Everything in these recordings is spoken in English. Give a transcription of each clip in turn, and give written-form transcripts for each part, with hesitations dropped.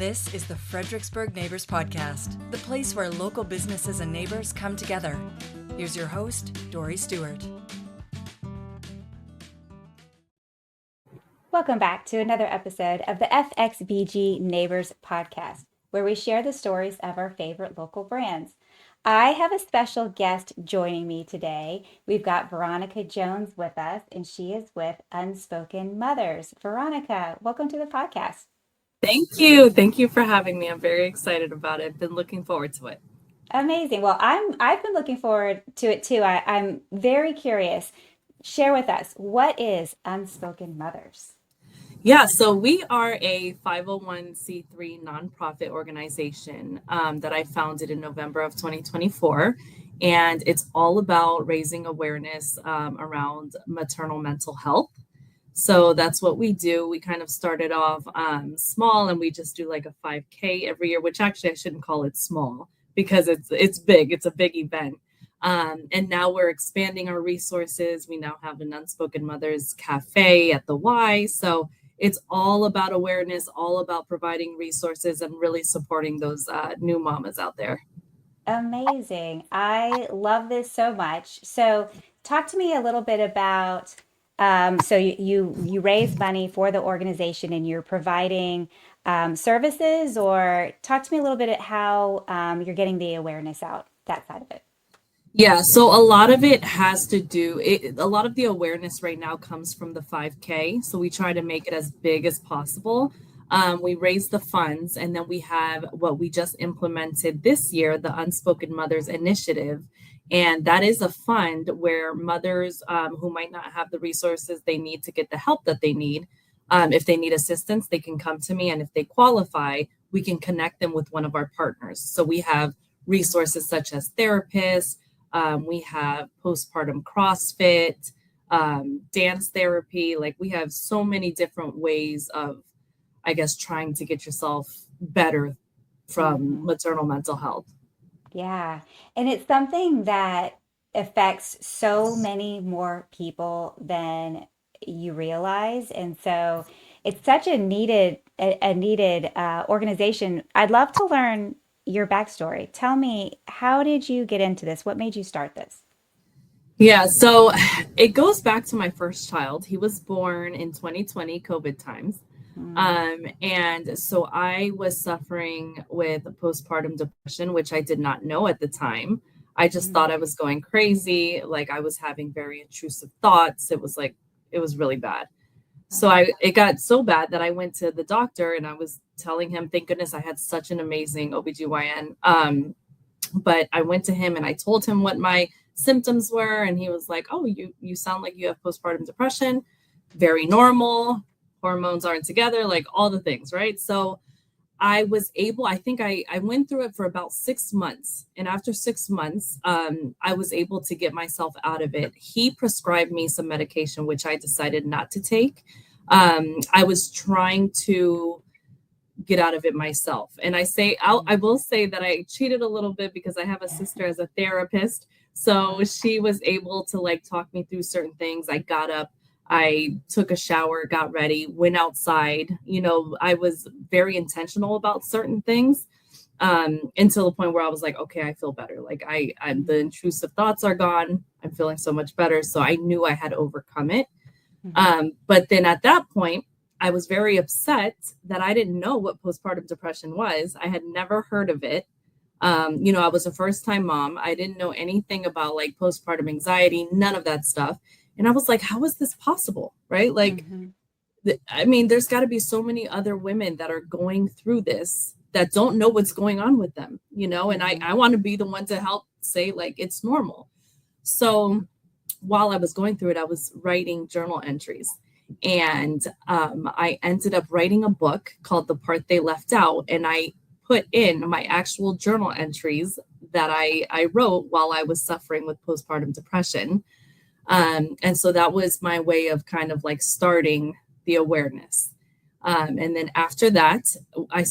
This is the Fredericksburg Neighbors Podcast, the place where local businesses and neighbors come together. Here's your host, Dory Stewart. Welcome back to another episode of the FXBG Neighbors Podcast, where we share the stories of our favorite local brands. I have a special guest joining me today. We've got Veronica Jones with us, and she is with Unspoken Mothers. Veronica, welcome to the podcast. Thank you. Thank you for having me. I'm very excited about it. I've been looking forward to it. Amazing. Well, I've been looking forward to it too. I'm very curious. Share with us, what is Unspoken Mothers? Yeah, so we are a 501c3 nonprofit organization that I founded in November of 2024. And it's all about raising awareness around maternal mental health. So that's what we do. We kind of started off small, and we just do like a 5K every year, which actually I shouldn't call it small because it's big. It's a big event. And now we're expanding our resources. We now have an Unspoken Mothers Cafe at the Y. So it's all about awareness, all about providing resources and really supporting those new mamas out there. Amazing. I love this so much. So talk to me a little bit about, so you raise money for the organization and you're providing services, or talk to me a little bit at how you're getting the awareness out, that side of it. Yeah, so a lot of it has to do, a lot of the awareness right now comes from the 5K. So we try to make it as big as possible. We raise the funds, and then we have what we just implemented this year, the Unspoken Mothers Initiative. And that is a fund where mothers who might not have the resources they need to get the help that they need, if they need assistance, they can come to me. And if they qualify, we can connect them with one of our partners. So we have resources such as therapists. We have postpartum CrossFit, dance therapy. Like, we have so many different ways of, I guess, trying to get yourself better from maternal mental health. Yeah. And it's something that affects so many more people than you realize. And so it's such a needed organization. I'd love to learn your backstory. Tell me, how did you get into this? What made you start this? Yeah, so it goes back to my first child. He was born in 2020, COVID times. And so I was suffering with postpartum depression, which I did not know at the time. I just thought I was going crazy. Like, I was having very intrusive thoughts. It was really bad. So it got so bad that I went to the doctor, and I was telling him, thank goodness I had such an amazing OBGYN. But I went to him and I told him what my symptoms were. And he was like, oh, you sound like you have postpartum depression. Very normal. Hormones aren't together, like all the things, right? So I was able, I think I went through it for about 6 months. And after 6 months, I was able to get myself out of it. He prescribed me some medication, which I decided not to take. I was trying to get out of it myself. And I will say that I cheated a little bit because I have a sister as a therapist. So she was able to like talk me through certain things. I got up, I took a shower, got ready, went outside. I was very intentional about certain things until the point where I was like, okay, I feel better. Like the intrusive thoughts are gone. I'm feeling so much better. So I knew I had overcome it. But then at that point, I was very upset that I didn't know what postpartum depression was. I had never heard of it. I was a first-time mom. I didn't know anything about like postpartum anxiety, none of that stuff. And I was like, how is this possible? Right? Like, there's got to be so many other women that are going through this that don't know what's going on with them, and I want to be the one to help say like, it's normal. So while I was going through it, I was writing journal entries. And I ended up writing a book called The Part They Left Out. And I put in my actual journal entries that I wrote while I was suffering with postpartum depression. And so that was my way of kind of like starting the awareness. And then after that, I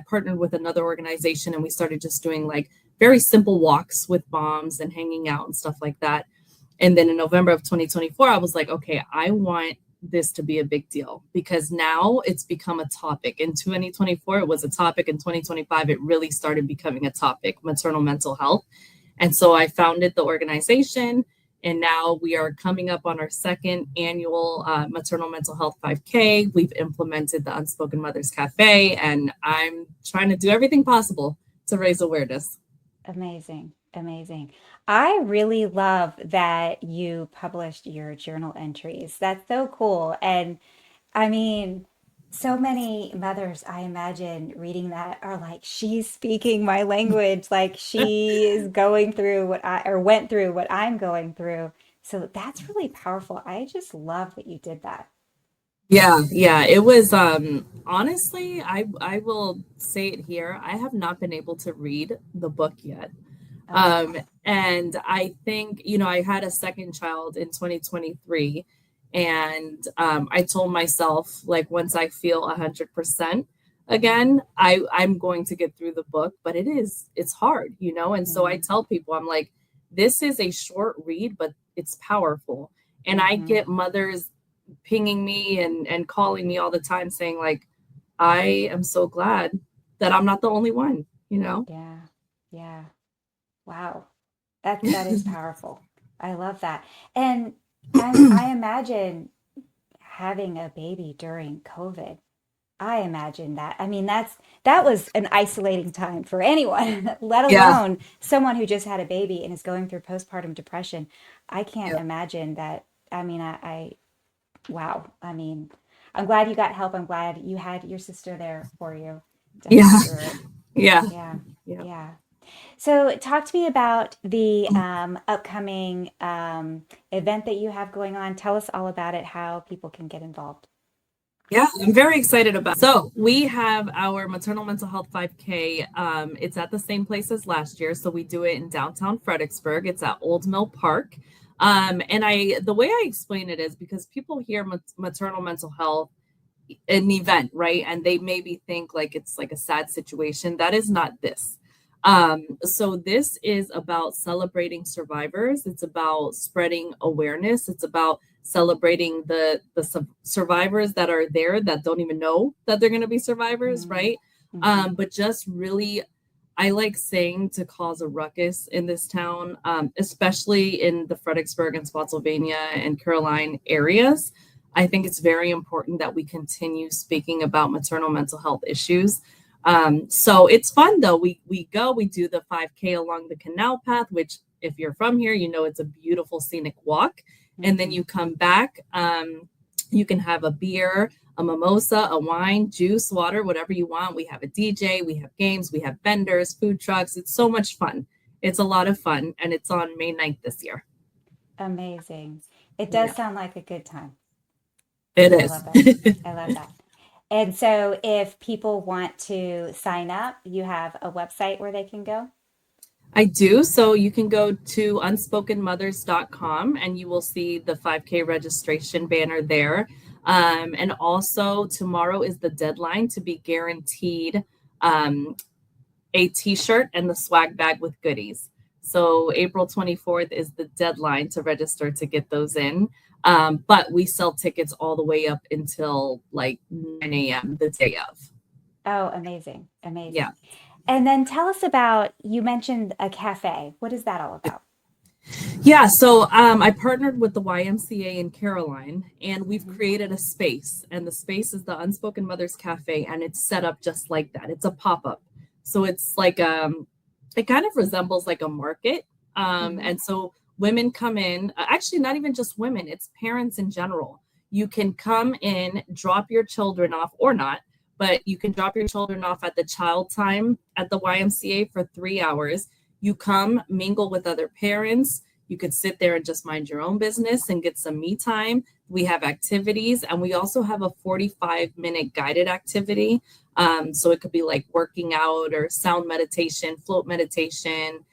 partnered with another organization, and we started just doing like very simple walks with moms and hanging out and stuff like that. And then in November of 2024, I was like, okay, I want this to be a big deal, because now it's become a topic. In 2024, it was a topic. In 2025, it really started becoming a topic, maternal mental health. And so I founded the organization, and now we are coming up on our second annual Maternal Mental Health 5K. We've implemented the Unspoken Mothers Cafe, and I'm trying to do everything possible to raise awareness. Amazing. Amazing. I really love that you published your journal entries. That's so cool. And I mean, so many mothers, I imagine, reading that are like, she's speaking my language, like she is going through what I or went through what I'm going through. So that's really powerful. I just love that you did that. Yeah, it was honestly, I will say it here. I have not been able to read the book yet. Oh, And I think, I had a second child in 2023, and I told myself, like, once I feel 100% again, I'm going to get through the book, but it's hard, and so I mm, tell people, I'm like, this is a short read, but it's powerful. And I hmm. get mothers pinging me and calling me all the time saying, like, I am so glad that I'm not the only one. Yeah. Yeah. Wow. That is powerful. I love that. And I imagine having a baby during COVID. I imagine that. I mean, that was an isolating time for anyone, let Yeah. alone someone who just had a baby and is going through postpartum depression. I can't Yeah. imagine that. I mean, wow. I mean, I'm glad you got help. I'm glad you had your sister there for you to help you Yeah. through it. Yeah. Yeah. Yeah. Yeah. So, talk to me about the upcoming event that you have going on. Tell us all about it, how people can get involved. Yeah, I'm very excited about. So we have our Maternal Mental Health 5K. It's at the same place as last year, so we do it in downtown Fredericksburg. It's at Old Mill Park. And the way I explain it is because people hear maternal mental health, an event, right? And they maybe think like it's like a sad situation. That is not this. So this is about celebrating survivors. It's about spreading awareness. It's about celebrating the survivors that are there that don't even know that they're going to be survivors, Mm, right? hmm. But just really, I like saying, to cause a ruckus in this town, especially in the Fredericksburg and Spotsylvania and Caroline areas. I think it's very important that we continue speaking about maternal mental health issues. So it's fun though. We do the 5K along the canal path, which if you're from here, it's a beautiful scenic walk. And then Hmm. you come back. You can have a beer, a mimosa, a wine, juice, water, whatever you want. We have a DJ, we have games, we have vendors, food trucks. It's so much fun. It's a lot of fun, and it's on May 9th this year. Amazing. It does Yeah, sound like a good time. it I is. love it. I love that. And so, if people want to sign up, you have a website where they can go? I do. So you can go to unspokenmothers.com and you will see the 5K registration banner there. And also, tomorrow is the deadline to be guaranteed um, a t-shirt and the swag bag with goodies. So April 24th is the deadline to register to get those in. But we sell tickets all the way up until like 9 a.m. the day of. Oh, amazing. Yeah. Amazing. And then tell us about, you mentioned a cafe. What is that all about? Yeah, so I partnered with the YMCA in Caroline, and we've Hmm. created a space, and the space is the Unspoken Mothers Cafe, and it's set up just like that. It's a pop-up, so it's like it kind of resembles like a market, Hmm. and so women come in. Actually, not even just women; it's parents in general. You can come in, drop your children off, or not, but you can drop your children off at the child time at the YMCA for 3 hours. You come, mingle with other parents. You could sit there and just mind your own business and get some me time. We have activities, and we also have a 45-minute guided activity. So it could be like working out or sound meditation, float meditation,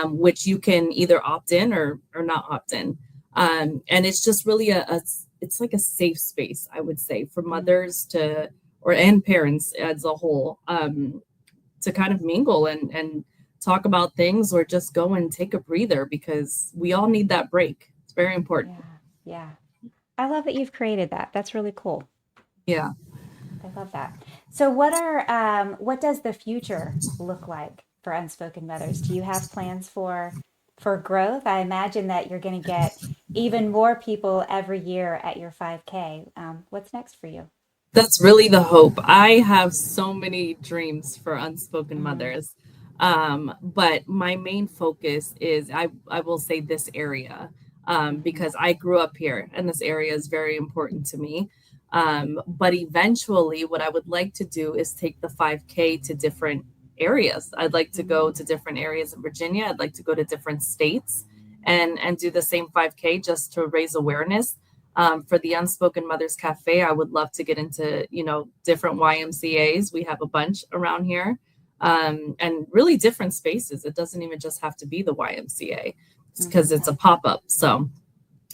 which you can either opt in or not opt in. And it's just really it's like a safe space, I would say, for mothers to and parents as a whole, to kind of mingle and talk about things, or just go and take a breather, because we all need that break. It's very important. Yeah, yeah. I love that you've created that. That's really cool. Yeah. I love that. So what does the future look like for Unspoken Mothers? Do you have plans for growth? I imagine that you're going to get even more people every year at your 5K. What's next for you? That's really the hope. I have so many dreams for Unspoken Mm, Mothers. But my main focus is I will say this area, mhm, because I grew up here and this area is very important to me. But eventually, what I would like to do is take the 5K to different areas. I'd like to go mm, to different areas of Virginia. I'd like to go to different states and do the same 5K just to raise awareness. For the Unspoken Mothers Cafe, I would love to get into, different YMCAs. We have a bunch around here, and really different spaces. It doesn't even just have to be the YMCA because mhm. it's a pop-up. So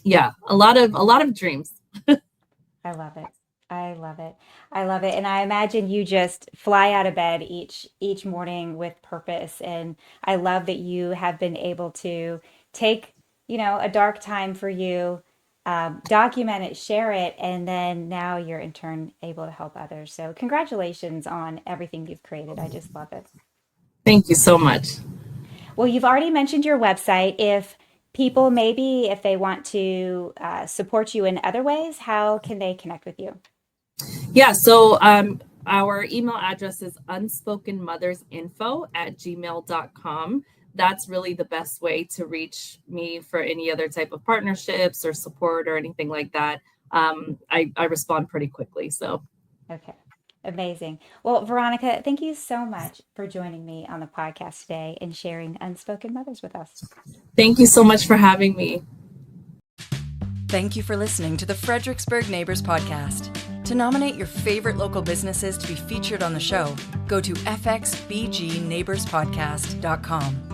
yeah, a lot of dreams. I love it. I love it. I love it. And I imagine you just fly out of bed each morning with purpose. And I love that you have been able to take, a dark time for you, document it, share it, and then now you're in turn able to help others. So congratulations on everything you've created. I just love it. Thank you so much. Well, you've already mentioned your website. If people maybe if they want to support you in other ways, how can they connect with you? Yeah, so our email address is unspokenmothersinfo@gmail.com. That's really the best way to reach me for any other type of partnerships or support or anything like that. I respond pretty quickly. So Okay. Amazing. Well, Veronica, thank you so much for joining me on the podcast today and sharing Unspoken Mothers with us. thank you so much for having me. Thank you for listening to the Fredericksburg Neighbors Podcast. To nominate your favorite local businesses to be featured on the show, go to fxbgneighborspodcast.com.